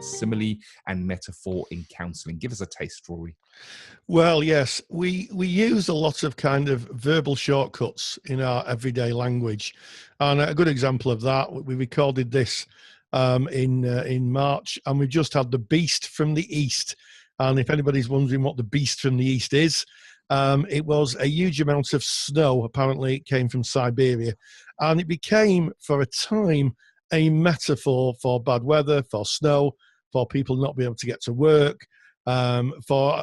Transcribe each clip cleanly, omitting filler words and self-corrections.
about simile and metaphor in counselling. Give us a taste, Rory. Well, yes, we use a lot of kind of verbal shortcuts in our everyday language. And a good example of that, we recorded this in March, and we've just had the Beast from the East. And if anybody's wondering what the Beast from the East is, it was a huge amount of snow. Apparently it came from Siberia, and it became for a time a metaphor for bad weather, for snow, for people not being able to get to work, for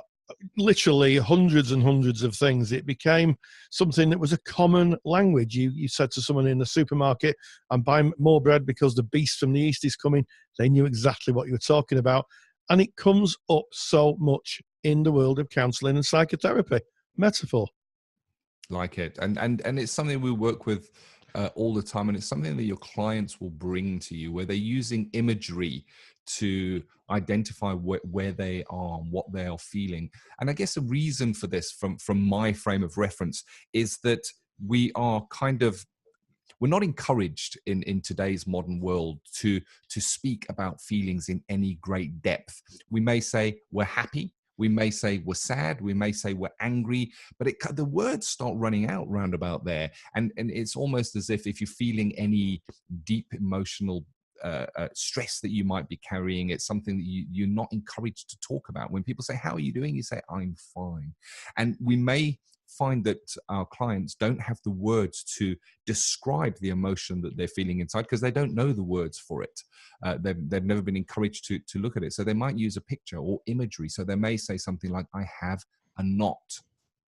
literally hundreds and hundreds of things. It became something that was a common language. You said to someone in the supermarket, I'm buying more bread because the Beast from the East is coming. They knew exactly what you were talking about. And it comes up so much in the world of counselling and psychotherapy. Metaphor. Like it. And it's something we work with all the time, and it's something that your clients will bring to you, where they're using imagery to identify where they are and what they are feeling. And I guess a reason for this, from my frame of reference, is that we're not encouraged in today's modern world to speak about feelings in any great depth. We may say we're happy, we may say we're sad, we may say we're angry, but the words start running out round about there. And it's almost as if you're feeling any deep emotional stress that you might be carrying, it's something that you're not encouraged to talk about. When people say, how are you doing? You say, I'm fine. And we may find that our clients don't have the words to describe the emotion that they're feeling inside, because they don't know the words for it. They've never been encouraged to look at it. So they might use a picture or imagery. So they may say something like, I have a knot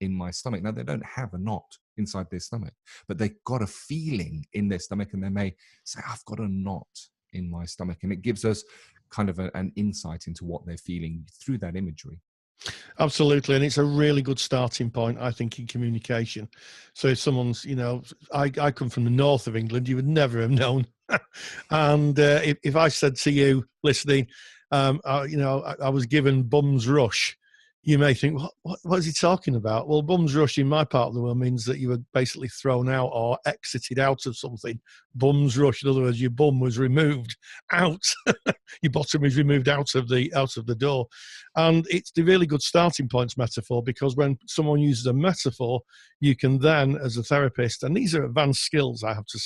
in my stomach. Now, they don't have a knot inside their stomach, but they've got a feeling in their stomach, and they may say, I've got a knot in my stomach. And it gives us kind of an insight into what they're feeling through that imagery. Absolutely. And it's a really good starting point, I think, in communication. So if someone's, I come from the north of England, you would never have known. And if I said to you listening, I was given bum's rush, you may think, what is he talking about? Well, bum's rush in my part of the world means that you were basically thrown out or exited out of something. Bum's rush, in other words, your bum was removed out. Your bottom is removed out of the door. And it's the really good starting points metaphor, because when someone uses a metaphor, you can then, as a therapist, and these are advanced skills, I have to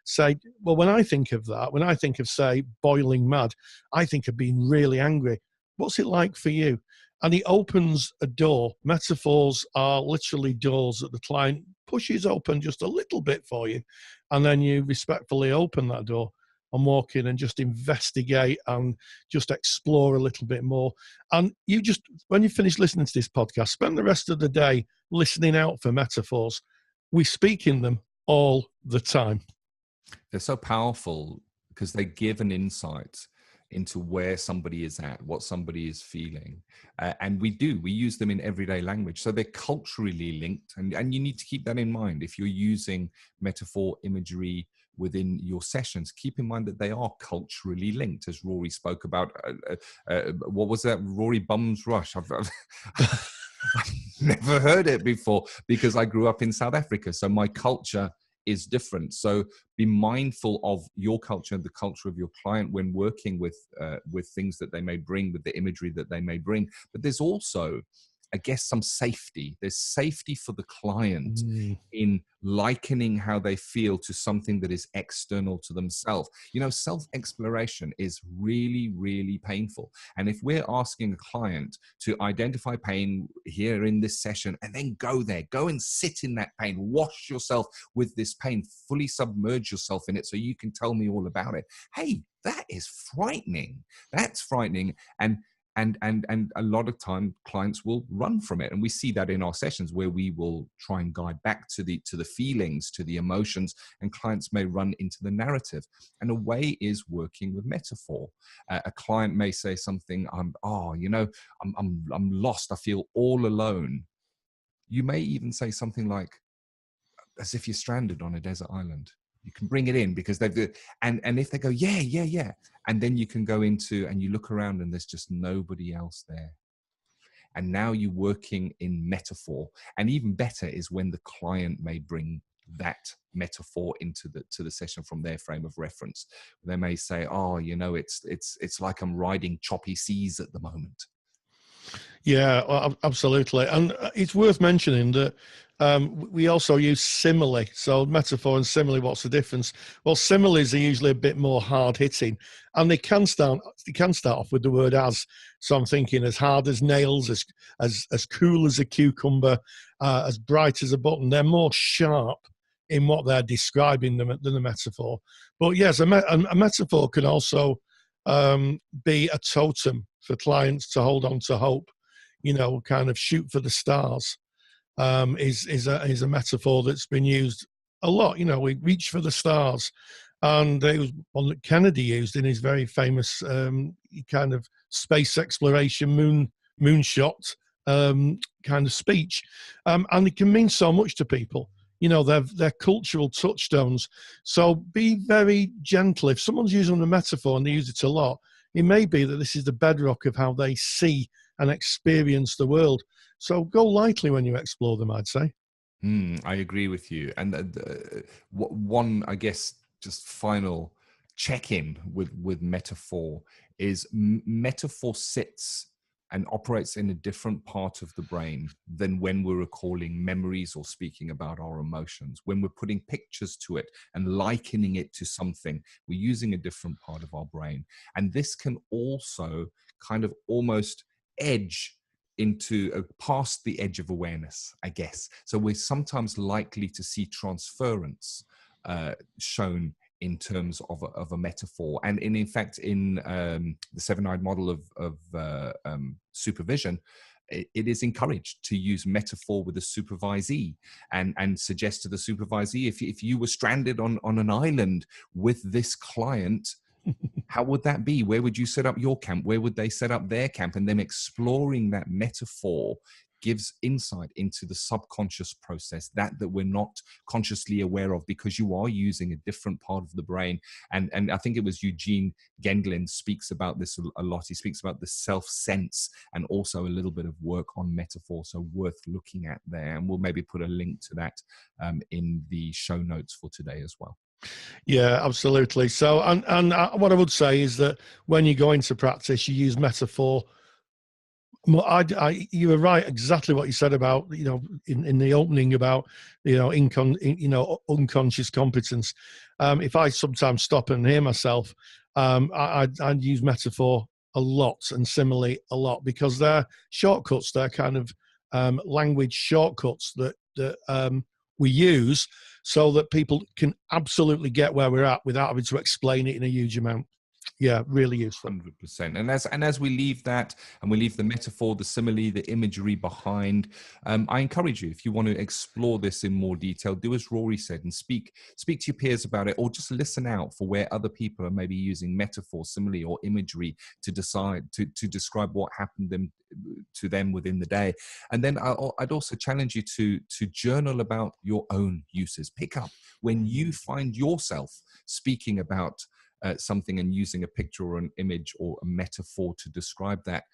say, well, when I think of that, when I think of, say, boiling mad, I think of being really angry. What's it like for you? And he opens a door. Metaphors are literally doors that the client pushes open just a little bit for you. And then you respectfully open that door and walk in and just investigate and just explore a little bit more. And you just, when you finish listening to this podcast, spend the rest of the day listening out for metaphors. We speak in them all the time. They're so powerful because they give an insight into where somebody is at, what somebody is feeling. And we use them in everyday language. So they're culturally linked. And you need to keep that in mind. If you're using metaphor imagery within your sessions, keep in mind that they are culturally linked, as Rory spoke about. What was that? Rory Bum's Rush. I've never heard it before, because I grew up in South Africa. So my culture is different. So be mindful of your culture and the culture of your client when working with things that they may bring, with the imagery that they may bring. But there's also, I guess, some safety. There's safety for the client in likening how they feel to something that is external to themselves. Self-exploration is really, really painful. And if we're asking a client to identify pain here in this session and then go and sit in that pain, wash yourself with this pain, fully submerge yourself in it so you can tell me all about it. Hey, that is frightening. That's frightening. And a lot of time clients will run from it. And we see that in our sessions where we will try and guide back to the feelings, to the emotions, and clients may run into the narrative. And a way is working with metaphor. A client may say something, I'm lost. I feel all alone. You may even say something like, as if you're stranded on a desert island. You can bring it in because and if they go, yeah. And then you can go into, and you look around and there's just nobody else there. And now you're working in metaphor. And even better is when the client may bring that metaphor into the session from their frame of reference. They may say, oh, it's like I'm riding choppy seas at the moment. Yeah, absolutely. And it's worth mentioning that we also use simile. So metaphor and simile, what's the difference? Well, similes are usually a bit more hard hitting, and they can start off with the word as. So I'm thinking as hard as nails, as cool as a cucumber, as bright as a button. They're more sharp in what they're describing than the metaphor. But yes, a metaphor can also be a totem for clients to hold on to hope, kind of shoot for the stars, is a metaphor that's been used a lot. We reach for the stars, and it was one that Kennedy used in his very famous kind of space exploration moonshot kind of speech, and it can mean so much to people. They're cultural touchstones. So be very gentle. If someone's using a metaphor and they use it a lot, it may be that this is the bedrock of how they see and experience the world. So go lightly when you explore them, I'd say. I agree with you. And one, I guess, just final check-in with metaphor is metaphor sits and operates in a different part of the brain than when we're recalling memories or speaking about our emotions. When we're putting pictures to it and likening it to something, we're using a different part of our brain. And this can also kind of almost edge into past the edge of awareness, I guess. So we're sometimes likely to see transference shown in terms of a metaphor. And in fact, in the seven-eyed model of supervision, it is encouraged to use metaphor with a supervisee and suggest to the supervisee, if you were stranded on an island with this client, how would that be? Where would you set up your camp? Where would they set up their camp? And then exploring that metaphor gives insight into the subconscious process that we're not consciously aware of, because you are using a different part of the brain. And I think it was Eugene Gendlin speaks about this a lot. He speaks about the self-sense and also a little bit of work on metaphor. So worth looking at there. And we'll maybe put a link to that in the show notes for today as well. Yeah, absolutely. So, and what I would say is that when you go into practice, you use metaphor. You were right, exactly what you said about, in the opening about, unconscious competence. If I sometimes stop and hear myself, I'd use metaphor a lot and simile a lot, because they're shortcuts. They're kind of language shortcuts that we use so that people can absolutely get where we're at without having to explain it in a huge amount. Yeah, really useful. 100%. And as we leave that, and we leave the metaphor, the simile, the imagery behind, I encourage you, if you want to explore this in more detail, do as Rory said and speak to your peers about it, or just listen out for where other people are maybe using metaphor, simile, or imagery to describe what happened to them within the day. And then I'd also challenge you to journal about your own uses. Pick up when you find yourself speaking about something and using a picture or an image or a metaphor to describe that.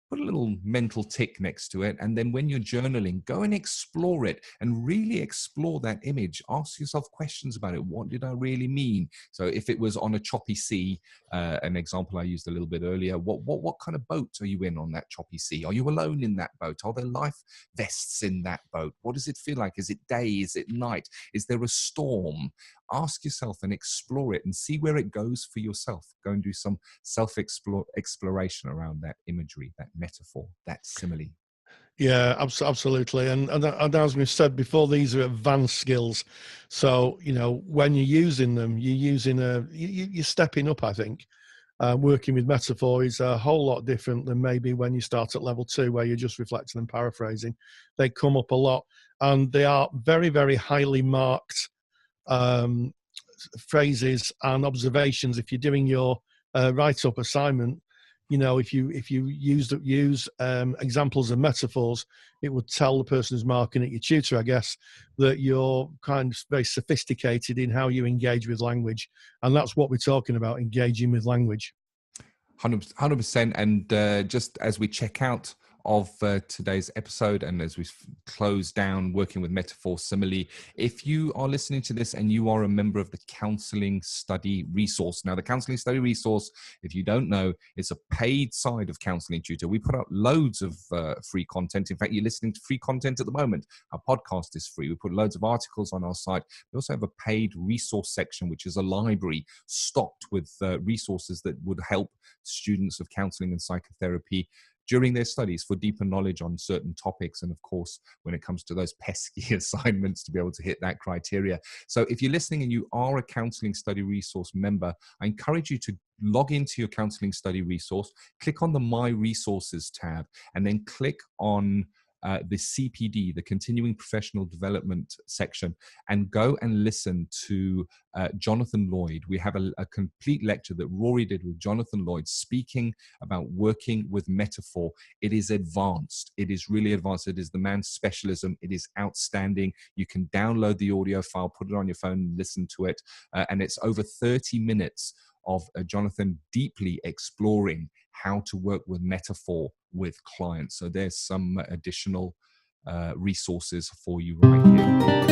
Put a little mental tick next to it. And then when you're journaling, go and explore it and really explore that image. Ask yourself questions about it. What did I really mean? So if it was on a choppy sea, an example I used a little bit earlier, what kind of boat are you in on that choppy sea? Are you alone in that boat? Are there life vests in that boat? What does it feel like? Is it day? Is it night? Is there a storm? Ask yourself and explore it and see where it goes for yourself. Go and do some self-exploration around that imagery, that metaphor, that simile. Yeah, absolutely. And as we said before, these are advanced skills. So, when you're using them, you're stepping up, I think. Working with metaphor is a whole lot different than maybe when you start at level 2, where you're just reflecting and paraphrasing. They come up a lot, and they are very, very highly marked phrases and observations. If you're doing your write-up assignment, if you use examples of metaphors, it would tell the person who's marking it, your tutor, I guess, that you're kind of very sophisticated in how you engage with language. And that's what we're talking about, engaging with language. 100%. And just as we check out of today's episode, and as we close down working with metaphor simile, if you are listening to this and you are a member of the Counseling Study Resource. Now, the Counseling Study Resource, if you don't know, is a paid side of Counseling Tutor. We put out loads of free content. In fact, you're listening to free content at the moment. Our podcast is free. We put loads of articles on our site. We also have a paid resource section, which is a library stocked with resources that would help students of counseling and psychotherapy during their studies for deeper knowledge on certain topics. And of course, when it comes to those pesky assignments, to be able to hit that criteria. So if you're listening and you are a Counseling Study Resource member, I encourage you to log into your Counseling Study Resource, click on the My Resources tab, and then click on the CPD, the Continuing Professional Development section, and go and listen to Jonathan Lloyd. We have a complete lecture that Rory did with Jonathan Lloyd speaking about working with metaphor. It is advanced. It is really advanced. It is the man's specialism. It is outstanding. You can download the audio file, put it on your phone, and listen to it. And it's over 30 minutes of Jonathan deeply exploring how to work with metaphor with clients. So there's some additional resources for you right here.